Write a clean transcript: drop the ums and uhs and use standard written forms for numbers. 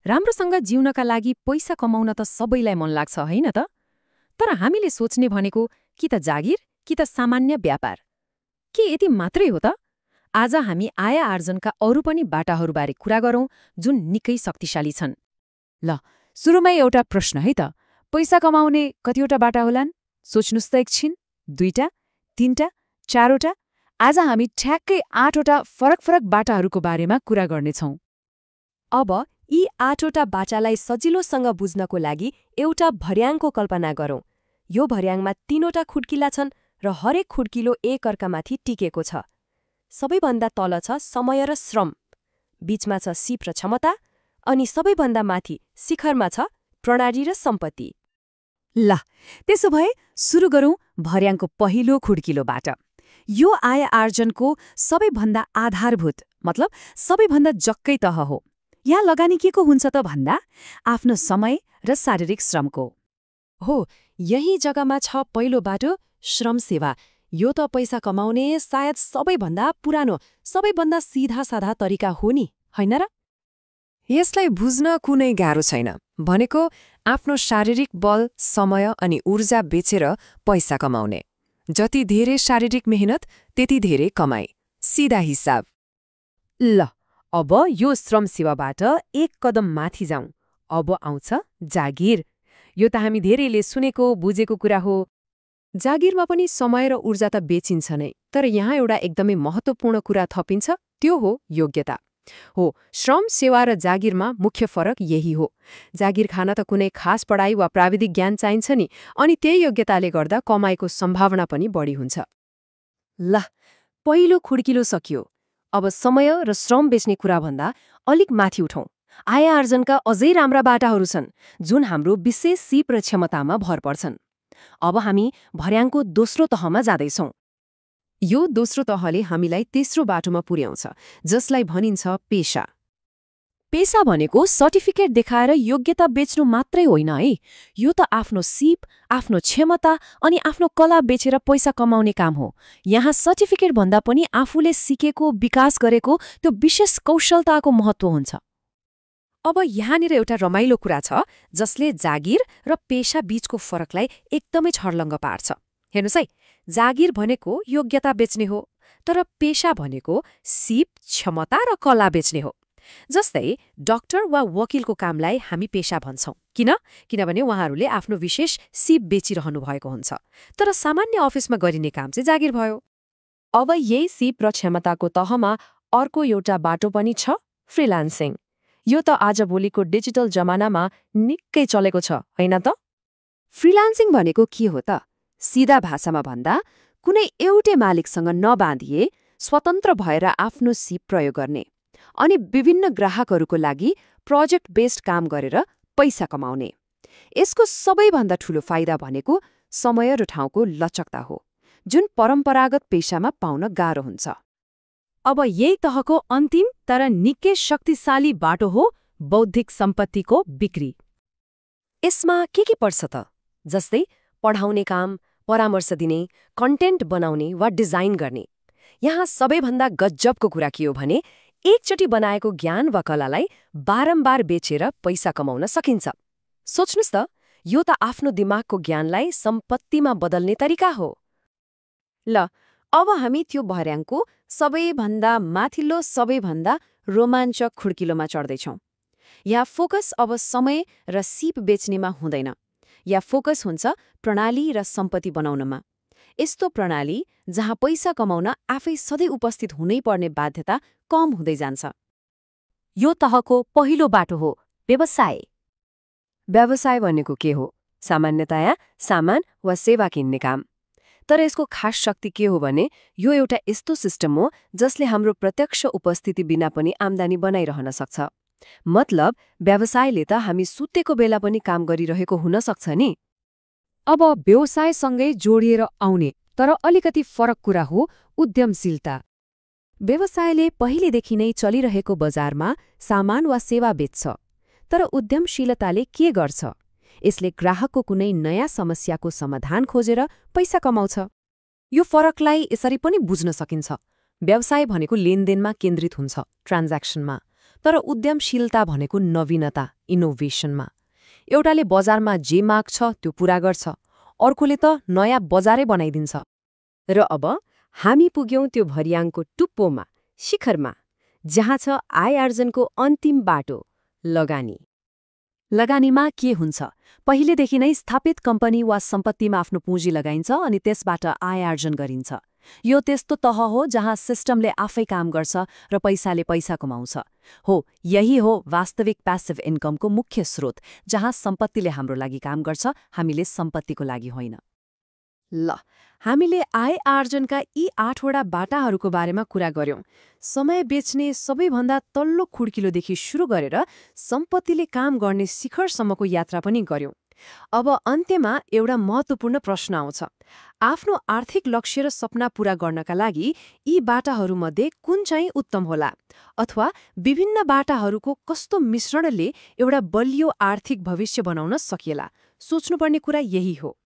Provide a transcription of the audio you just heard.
राम्रोसँग जिउनका लागि पैसा कमाउन त सबैलाई मन लाग्छ होइन त? तर हामीले सोच्ने भनेको कि त जागिर कि त सामान्य व्यापार। के यति मात्रै हो त? आज हामी आय आर्जनका अरू पनि बाटाहरूबारे कुरा गरौँ जुन निकै शक्तिशाली छन्। ल, सुरुमै एउटा प्रश्न है त। पैसा कमाउने कतिवटा बाटा होलान्? सोच्नुस् त एकछिन। 2टा, 3टा, 4वटा? आज हामी ठ्याक्कै 8वटा फरक बाटाहरूको बारेमा कुरा गर्नेछौँ। अब यी 8वटा बाटालाई सजिलोसँग बुझ्नको लागि एउटा भर्याङको कल्पना गरौँ। यो भर्याङमा 3वटा खुड्किला छन् र हरेक खुड्किलो एकअर्कामाथि टिकेको छ। सबैभन्दा तल छ समय र श्रम, बीचमा छ सिप र क्षमता, अनि सबैभन्दा माथि शिखरमा छ प्रणाली र सम्पत्ति। ल, त्यसो भए सुरु गरौँ भर्याङको पहिलो खुड्किलोबाट। यो आय आर्जनको सबैभन्दा आधारभूत मतलब सबैभन्दा जक्कै तह हो। यहाँ लगानी के को हुन्छ त भन्दा आफ्नो समय र शारीरिक श्रमको हो। यही जग्गामा छ पहिलो बाटो, श्रम सेवा। यो त पैसा कमाउने सायद सबैभन्दा पुरानो, सबैभन्दा सिधा-साधा तरिका हो नि, होइन र? यसलाई बुझ्न कुनै गाह्रो छैन। भनेको आफ्नो शारीरिक बल, समय अनि ऊर्जा बेचेर पैसा कमाउने। जति धेरै शारीरिक मेहनत त्यति धेरै कमाई। सिधा हिसाब। ल, अब यो श्रम सेवाबाट एक कदम माथि जाउँ। अब आउँछ जागिर। यो त हामी धेरैले सुनेको बुझेको कुरा हो। जागिरमा पनि समय र ऊर्जा त बेचिन्छ नै, तर यहाँ एउटा एकदमै महत्त्वपूर्ण कुरा थपिन्छ, त्यो हो योग्यता। हो, श्रम सेवा र जागिरमा मुख्य फरक यही हो। जागिर खान त कुनै खास पढाइ वा प्राविधिक ज्ञान चाहिन्छ नि, अनि त्यही योग्यताले गर्दा कमाइको सम्भावना पनि बढी हुन्छ। ल, पहिलो खुड्किलो सकियो। अब समय र श्रम बेच्ने कुरा भन्दा अलिक माथि उठौँ। आय आर्जनका अझै राम्रा बाटाहरू छन् जुन हाम्रो विशेष सिप र क्षमतामा भर पर्छन्। अब हामी भर्याङको दोस्रो तहमा जाँदैछौँ। यो दोस्रो तहले हामीलाई तेस्रो बाटोमा पुर्याउँछ, जसलाई भनिन्छ पेशा। पेशा भनेको सर्टिफिकेट देखाएर योग्यता बेच्नु मात्रै होइन है। यो त आफ्नो सिप, आफ्नो क्षमता अनि आफ्नो कला बेचेर पैसा कमाउने काम हो। यहाँ सर्टिफिकेट भन्दा पनि आफूले सिकेको, विकास गरेको त्यो विशेष कौशलताको महत्त्व हुन्छ। अब यहाँनिर एउटा रमाइलो कुरा छ जसले जागिर र पेशा बीचको फरकलाई एकदमै छर्लङ्ग पार्छ। हेर्नुहोस् है, जागिर भनेको योग्यता बेच्ने हो, तर पेशा भनेको सिप, क्षमता र कला बेच्ने हो। जस्तै डाक्टर वा वकिलको कामलाई हामी पेशा भन्छौँ। किनभने उहाँहरूले आफ्नो विशेष सिप बेचिरहनु भएको हुन्छ। तर सामान्य अफिसमा गरिने काम चाहिँ जागिर भयो। अब यही सिप र क्षमताको तहमा अर्को एउटा बाटो पनि छ, फ्रिलान्सिङ। यो त आजभोलिको डिजिटल जमानामा निकै चलेको छ, होइन त? फ्रिलान्सिङ भनेको के हो त? सिधा भाषामा भन्दा कुनै एउटै मालिकसँग नबाँधिए स्वतन्त्र भएर आफ्नो सिप प्रयोग गर्ने अनि विभिन्न ग्राहकहरूको लागि प्रोजेक्ट बेस्ड काम गरेर पैसा कमाउने। यसको सबैभन्दा ठूलो फाइदा भनेको समय र ठाउँको लचकता हो, जुन परम्परागत पेशामा पाउन गाह्रो हुन्छ। अब यही तहको अन्तिम तर निकै शक्तिशाली बाटो हो बौद्धिक सम्पत्तिको बिक्री। यसमा के पर्छ त? जस्तै पढाउने काम, परामर्श दिने, कन्टेन्ट बनाउने वा डिजाइन गर्ने। यहाँ सबैभन्दा गजबको कुरा के हो भने एकचोटि बनाएको ज्ञान वा कलालाई बारम्बार बेचेर पैसा कमाउन सकिन्छ। सोच्नुस् त, यो त आफ्नो दिमागको ज्ञानलाई सम्पत्तिमा बदल्ने तरिका हो। ल, अब हामी त्यो भर्याङको सबैभन्दा माथिल्लो, सबैभन्दा रोमाञ्चक खुड्किलोमा चढ्दैछौँ। यहाँ फोकस अब समय र सिप बेच्नेमा हुँदैन। यहाँ फोकस हुन्छ प्रणाली र सम्पत्ति बनाउनमा। यस्तो प्रणाली जहाँ पैसा कमाउन आफै सधैँ उपस्थित हुनै पर्ने बाध्यता कम हुँदै जान्छ। यो तहको पहिलो बाटो हो व्यवसाय। व्यवसाय भनेको के हो? सामान्यतया सामान वा सेवा किन्ने काम। तर यसको खास शक्ति के हो भने यो एउटा यस्तो सिस्टम हो जसले हाम्रो प्रत्यक्ष उपस्थिति बिना पनि आम्दानी बनाइरहन सक्छ। मतलब व्यवसायले त हामी सुतेको बेला पनि काम गरिरहेको हुन सक्छ नि। अब व्यवसायसँगै जोडिएर आउने तर अलिकति फरक कुरा हो उद्यमशीलता। व्यवसायले पहिलेदेखि नै चलिरहेको बजारमा सामान वा सेवा बेच्छ, तर उद्यमशीलताले के गर्छ? यसले ग्राहकको कुनै नयाँ समस्याको समाधान खोजेर पैसा कमाउँछ। यो फरकलाई यसरी पनि बुझ्न सकिन्छ। व्यवसाय भनेको लेनदेनमा केन्द्रित हुन्छ, ट्रान्ज्याक्सनमा। तर उद्यमशीलता भनेको नवीनता, इनोभेसनमा। एउटाले बजारमा जे माग्छ त्यो पूरा गर्छ, अर्कोले त नयाँ बजारै बनाइदिन्छ। र अब हामी पुग्यौं त्यो भर्याङको टुप्पोमा, शिखरमा, जहाँ छ आय आर्जनको अन्तिम बाटो, लगानी। लगानीमा के हुन्छ? पहिलेदेखि नै स्थापित कम्पनी वा सम्पत्तिमा आफ्नो पुँजी लगाइन्छ अनि त्यसबाट आय आर्जन गरिन्छ। यो त्यस्तो तह हो जहाँ सिस्टमले आफै काम गर्छ र पैसाले पैसा कमाउँछ। हो, यही हो वास्तविक प्यासिभ इन्कमको मुख्य स्रोत, जहाँ सम्पत्तिले हाम्रो लागि काम गर्छ, हामीले सम्पत्तिको लागि होइन। ल, हामीले आय आर्जनका यी 8वटा बाटाहरूको बारेमा कुरा गर्यौं। समय बेच्ने सबैभन्दा तल्लो खुड्किलोदेखि सुरु गरेर सम्पत्तिले काम गर्ने शिखरसम्मको यात्रा पनि गर्यौं। अब अन्त्यमा एउटा महत्त्वपूर्ण प्रश्न आउँछ। आफ्नो आर्थिक लक्ष्य र सपना पूरा गर्नका लागि यी बाटाहरूमध्ये कुन चाहिँ उत्तम होला? अथवा विभिन्न बाटाहरूको कस्तो मिश्रणले एउटा बलियो आर्थिक भविष्य बनाउन सकिएला? सोच्नुपर्ने कुरा यही हो।